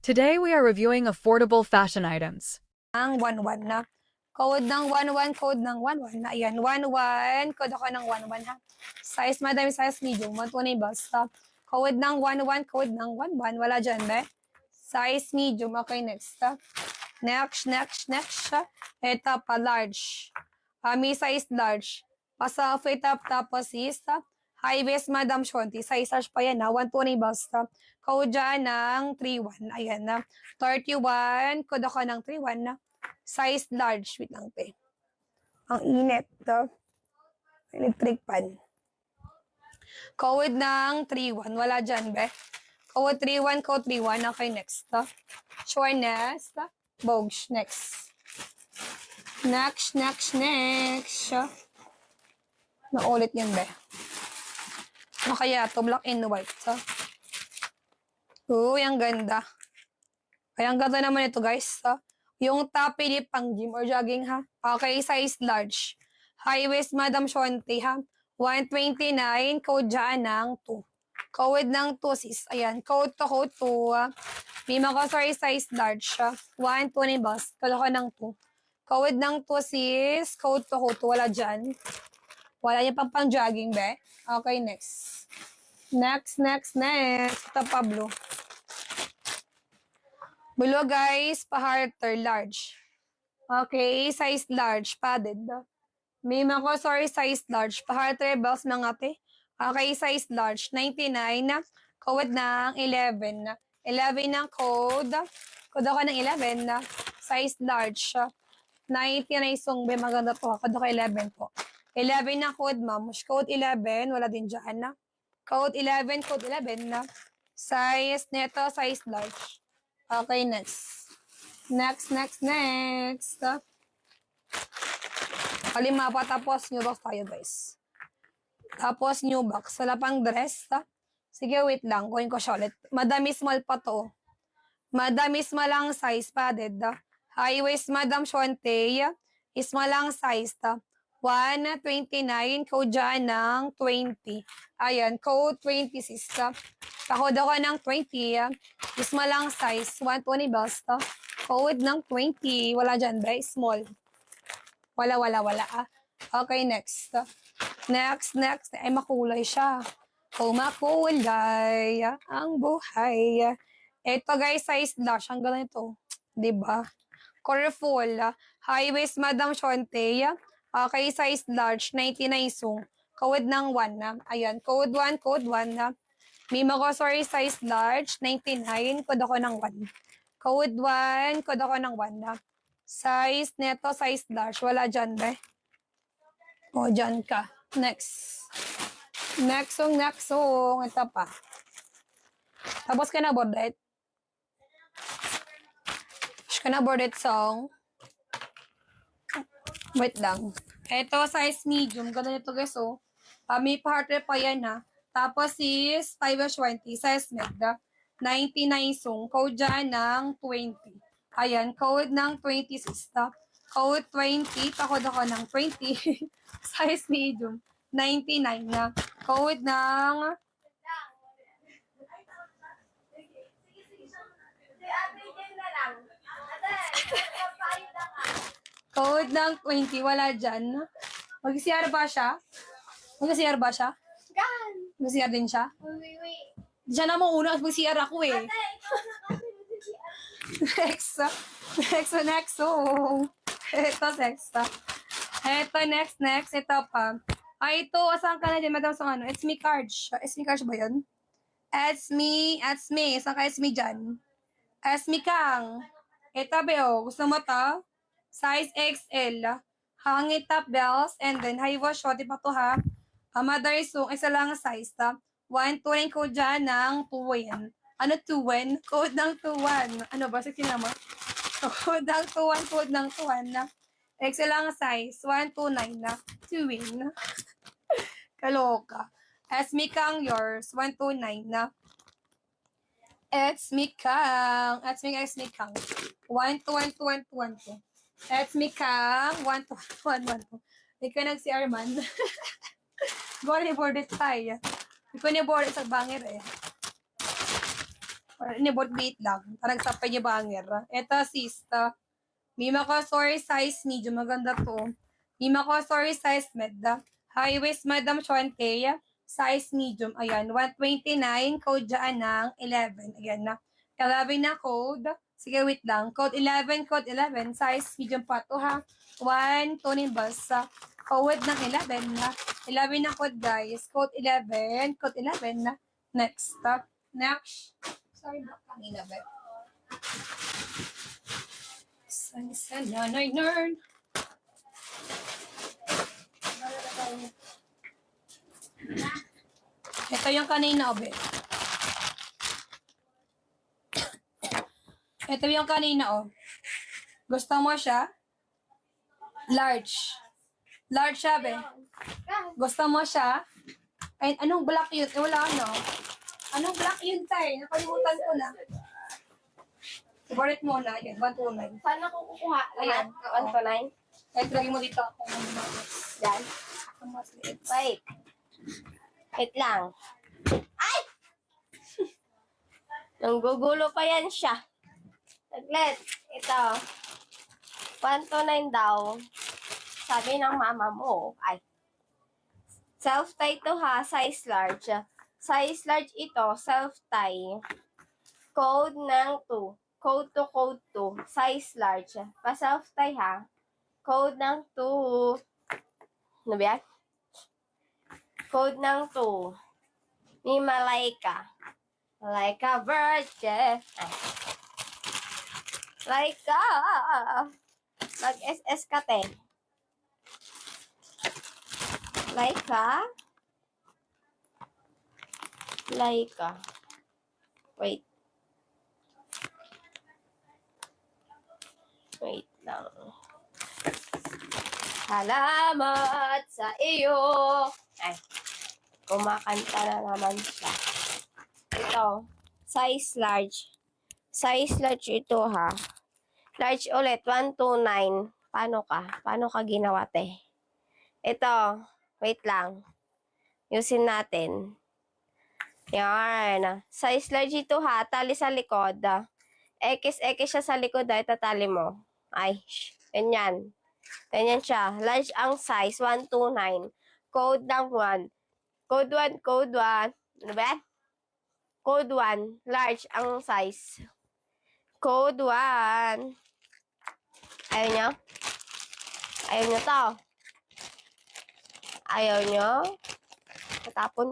Today we are reviewing affordable fashion items. Ang 11 na. Code ng 11, code ng 11 na. Ayan, 11, code ako ng 11 ha. Size, madami size medium, 120 basta. Code ng 11, code ng 11, wala dyan, be. Size medium, okay, next ha. Next ha. Ito pa, large. May size large. Pasa fit up, tapos is high waist, Madam Shonti. Size large pa yan ha, 120 basta. Code dyan ng 31, ayan na. 31, code ako ng 31 na. Size large. Wait lang, te. Ang init, to. Electric pan. Code ng 31. Wala dyan, be. Code 31, code 31. Okay, next, to. Shortness, to. Vogue, next. Next. Naulit yan, be. Ano kaya to? Black and white, to. Uy, ang ganda. Ay, ang ganda naman ito, guys, to. Yung top pili pang gym or jogging ha. Okay, size large. High waist, Madam Shonte ha. 129, code dyan ng 2. Code ng 2 sis. Ayan, code to code 2. May mga size large siya. 120 bus. Code ako ng 2. Code ng 2 sis. Code to code 2. Wala dyan. Wala yung pang jogging, be. Okay, next. Next. Ito pa blue. Blue, guys, pa-harter, large. Okay, size large, padded. May mga size large, pa-harter, bells mga te. Okay, size large, 99 na. Code ng 11 na. 11 ng code. Code ako ng 11 na. Size large. 90 na isong be, maganda to. Code ako 11 po. 11 na code, ma'am. Code 11, wala din dyan na. Code 11, code 11 na. Size neto, size large. Okay, next. Next. Kalima pa, tapos new box tayo, guys. Tapos new box. Wala pang dress, ta? Sige, wait lang. Kuhin ko siya ulit. Madami small pa to. Madami small lang size, padded, ta? High waist, Madam Shonte. Small lang size, ta? 129, code dyan ng 20. Ayan, code 20, sister. Code ako ng 20. Small lang size, 120 basta. Code ng 20. Wala dyan, ba? Small. Wala. Okay, next. Next. Ay, makulay siya. Makulay ang buhay. Ito, guys, size dash. Ang ganda ito. Diba? Colorful. High waist, Madam Shonte. Okay, size large, 99 sung. Code ng 1 na. Ayan, code 1 na. May mga size large, 99. Code ako ng 1. Code 1, code ako ng 1 na. Size neto, size large. Wala dyan, be. O, dyan ka. Next. Next song. Ito pa. Tapos ka na, Bordet. Bordet song. Wait lang. Ito, size medium. Ganda nito, guys, oh. May partner pa yan, ha. Tapos is 5/20. Size mega. 99 sung. Code dyan ng 20. Ayan, code ng 20, sister. Code 20. Takod ako ng 20. Size medium. 99 na. Code ng... Code ng 20, wala dyan. Mag-CR ba siya? Gan! Mag-CR din siya? Wait. Diyan na mo una, mag-CR ako eh. Ate, ikaw Next. Ito, next. Ito pa. Ay, ito, asan ka na dyan, madam, sa ano? It's me cards. It's me cards ba yun? It's me. Saan ka it's me dyan? It's me kang. Ito, beo. Gusto mo to? Size XL. Hangit top bells. And then, high wash. So, di pa to ha? Mother sung. Isa lang ang size ta. 1-2 ko dyan ng 2-1. Ano 2-1? Code ng 2-1. Ano ba? Sige naman. Code ng 2-1. Code ng 2-1 na. XL lang ang size. 1-2-9 na. 2-win. Kaloka. As me kang yours. 1-2-9 na. It's me kang. 1-2-1-2-1-2-1-2. It's me kang. 1-2-1-1-2. Ikaw nag-CR man. Go ni board it tayo. Ikaw ni board sa bangir eh. Inibot bait lang. Parang sa niya banger. Ito, sista. Mima ko, sorry, size medium. Maganda to. Mima ko, sorry, size med. High waist, Madam Chonte. Size medium. Ayan, 129. Code dyan ng 11. Ayan na. 11 na code. Sige, wait lang. Code 11, code 11. Size medium pa to, ha. 1, 2 ni basa. Code ng 11 na. 11 na code, guys. Code 11. Code 11 na. Next. Next. Sorry, ba? Kanina ba? Sana nerd. Ito yung kanina, Obe. Ito yung kanina, oh. Gusto mo siya? Large. Large siya, be. Gusto mo siya? Ay, anong black yun? Wala, ano? Anong black yun, tay? Napalimutan ko na. Favorite mo na. Yan, 129. Saan ako kukuha? Ayan. Lahat? 1 to 9? Ay, lagay mo dito ako. Yan. Ang mas liit. Wait. Wait lang. Ay! Nanggugulo pa yan siya. Saglit. Ito. 1 to 9 daw. Sabi ng mama mo. Ay. Self-tie to ha. Size large. Size large ito. Self-tie. Code ng 2. Code to code 2. Size large. Pa-self-tie ha. Code ng 2. Ano ba yan? Code ng 2. Ni Malaika. Malaika Virgin. Ay. Laika. Mag-SS ka, te. Laika. Laika. Wait. Wait lang. Salamat sa iyo. Ay. Kumakanta na naman siya. Ito. Size large. Size large ito, ha. Large ulit. 1 to 9. Paano ka? Paano ka ginawa, te? Ito. Wait lang. Yusin natin. Yan. Size large ito, ha. Tali sa likod. X siya sa likod, ha. Itatali mo. Ay. Ganyan. Ganyan siya. Large ang size. 1 to 9. Code ng 1. Code 1, code 1. Ano ba? Code 1. Large ang size. Code 1. Ayaw nyo? Ayaw nyo to? Ayaw nyo? Tatapon